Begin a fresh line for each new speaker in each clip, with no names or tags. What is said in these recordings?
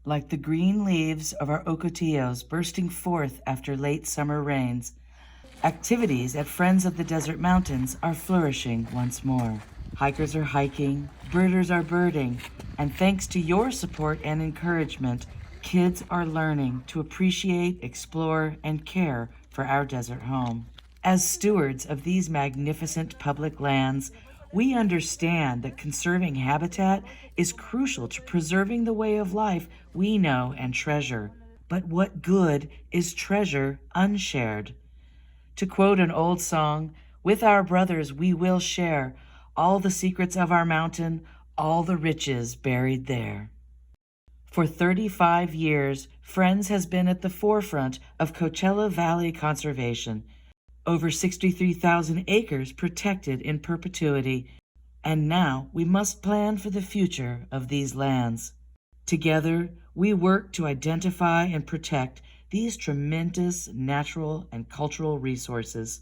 Like the green leaves of our ocotillos bursting forth after late summer rains, activities at Friends of the Desert Mountains are flourishing once more. Hikers are hiking, birders are birding, and thanks to your support and encouragement, kids are learning to appreciate, explore, and care for our desert home. As stewards of these magnificent public lands, we understand that conserving habitat is crucial to preserving the way of life we know and treasure. But what good is treasure unshared? To quote an old song, with our brothers we will share all the secrets of our mountain, all the riches buried there. For 35 years, Friends has been at the forefront of Coachella Valley conservation. Over 63,000 acres protected in perpetuity, and now we must plan for the future of these lands. Together, we work to identify and protect these tremendous natural and cultural resources.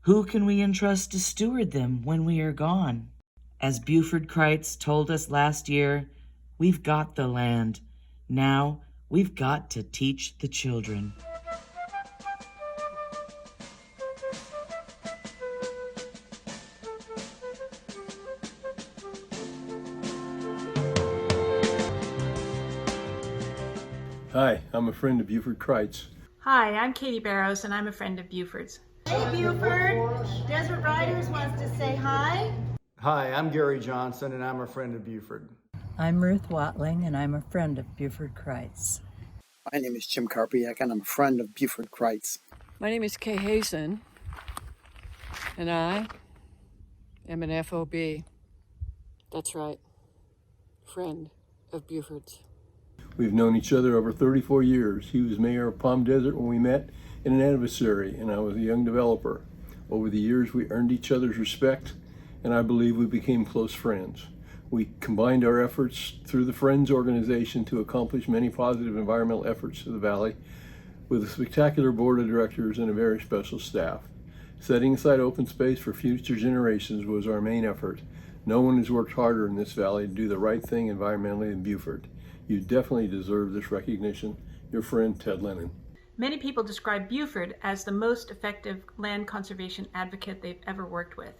Who can we entrust to steward them when we are gone? As Buford Crites told us last year, we've got the land. Now we've got to teach the children.
Hi, I'm a friend of Buford Crites.
Hi, I'm Katie Barrows, and I'm a friend of Buford's.
Hey Buford, Desert Riders wants to say hi.
Hi, I'm Gary Johnson, and I'm a friend of Buford.
I'm Ruth Watling, and I'm a friend of Buford Crites.
My name is Jim Karpiak, and I'm a friend of Buford Crites.
My name is Kay Hazen, and I am an FOB. That's right, friend of Buford's.
We've known each other over 34 years. He was mayor of Palm Desert when we met in an adversary, and I was a young developer. Over the years, we earned each other's respect, and I believe we became close friends. We combined our efforts through the Friends organization to accomplish many positive environmental efforts to the valley with a spectacular board of directors and a very special staff. Setting aside open space for future generations was our main effort. No one has worked harder in this valley to do the right thing environmentally than Buford. You definitely deserve this recognition. Your friend, Ted Lennon.
Many people describe Buford as the most effective land conservation advocate they've ever worked with.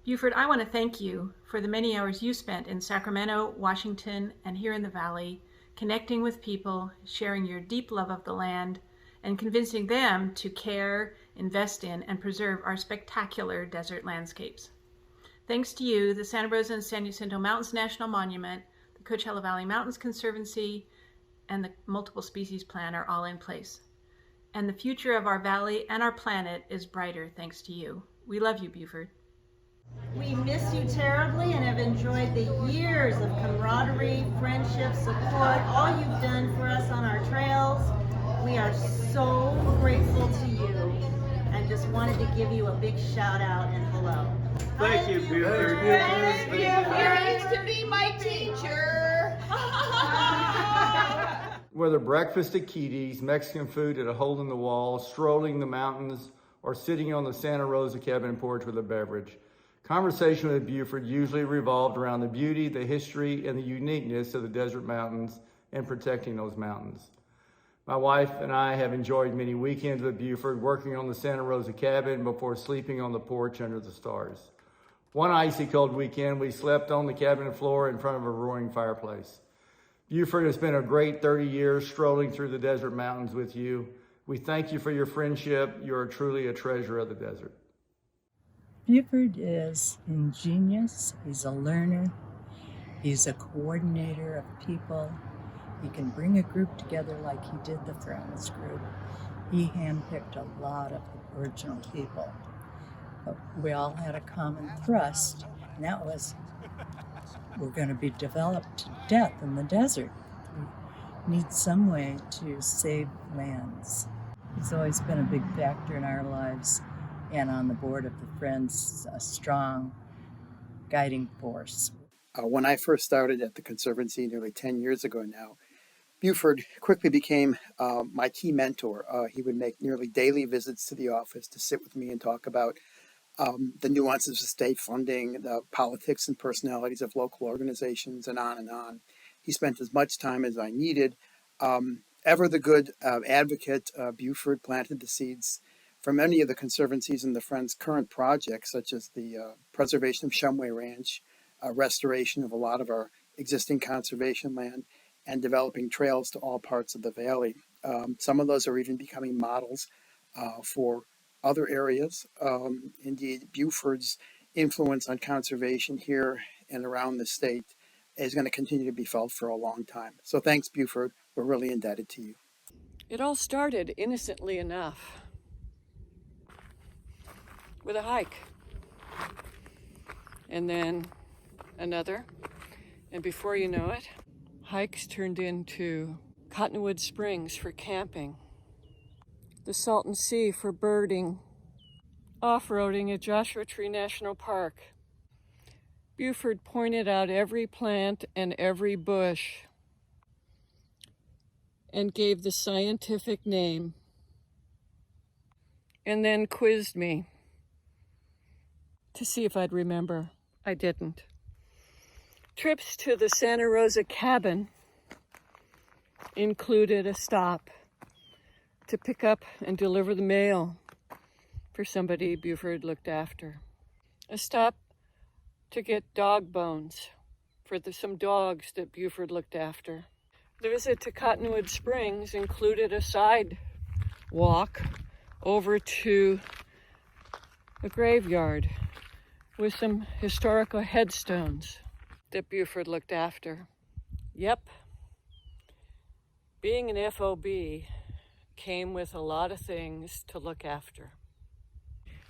Buford, I want to thank you for the many hours you spent in Sacramento, Washington, and here in the Valley, connecting with people, sharing your deep love of the land, and convincing them to care, invest in, and preserve our spectacular desert landscapes. Thanks to you, the Santa Rosa and San Jacinto Mountains National Monument, the Coachella Valley Mountains Conservancy, and the Multiple Species Plan are all in place. And the future of our valley and our planet is brighter thanks to you. We love you, Buford.
We miss you terribly and have enjoyed the years of camaraderie, friendship, support, all you've done for us on our trails. We are so grateful to you and just wanted to give you a big shout out and hello.
Thank you, Buford.
Thank you. You're used to be my teacher.
Whether breakfast at Kitty's, Mexican food at a hole in the wall, strolling the mountains, or sitting on the Santa Rosa cabin porch with a beverage, conversation with Buford usually revolved around the beauty, the history, and the uniqueness of the desert mountains and protecting those mountains. My wife and I have enjoyed many weekends with Buford working on the Santa Rosa cabin before sleeping on the porch under the stars. One icy cold weekend, we slept on the cabin floor in front of a roaring fireplace. Buford has been a great 30 years strolling through the desert mountains with you. We thank you for your friendship. You are truly a treasure of the desert.
Buford is ingenious, he's a learner, he's a coordinator of people. He can bring a group together like he did the Friends group. He handpicked a lot of original people. But we all had a common thrust, and that was we're going to be developed to death in the desert. We need some way to save lands. He's always been a big factor in our lives, and on the board of the Friends, a strong guiding force.
When I first started at the Conservancy nearly 10 years ago now, Buford quickly became my key mentor. He would make nearly daily visits to the office to sit with me and talk about the nuances of state funding, the politics and personalities of local organizations, and on and on. He spent as much time as I needed. Ever the good advocate, Buford planted the seeds for many of the Conservancy's and the Friends' current projects, such as the preservation of Shumway Ranch, restoration of a lot of our existing conservation land, and developing trails to all parts of the valley. Some of those are even becoming models for other areas. Indeed, Buford's influence on conservation here and around the state is going to continue to be felt for a long time. So thanks, Buford. We're really indebted to you.
It all started innocently enough with a hike, and then another, and before you know it, hikes turned into Cottonwood Springs for camping, the Salton Sea for birding, off-roading at Joshua Tree National Park. Buford pointed out every plant and every bush and gave the scientific name, and then quizzed me to see if I'd remember. I didn't. Trips to the Santa Rosa cabin included a stop to pick up and deliver the mail for somebody Buford looked after. A stop to get dog bones for some dogs that Buford looked after. The visit to Cottonwood Springs included a side walk over to a graveyard with some historical headstones that Buford looked after. Yep, being an FOB came with a lot of things to look after.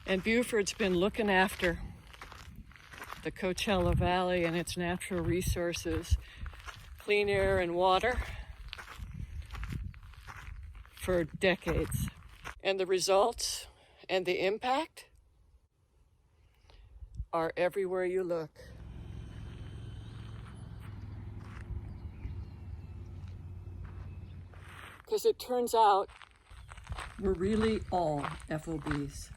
And Buford's been looking after the Coachella Valley and its natural resources, clean air and water, for decades. And the results and the impact are everywhere you look. Because it turns out we're really all FOBs.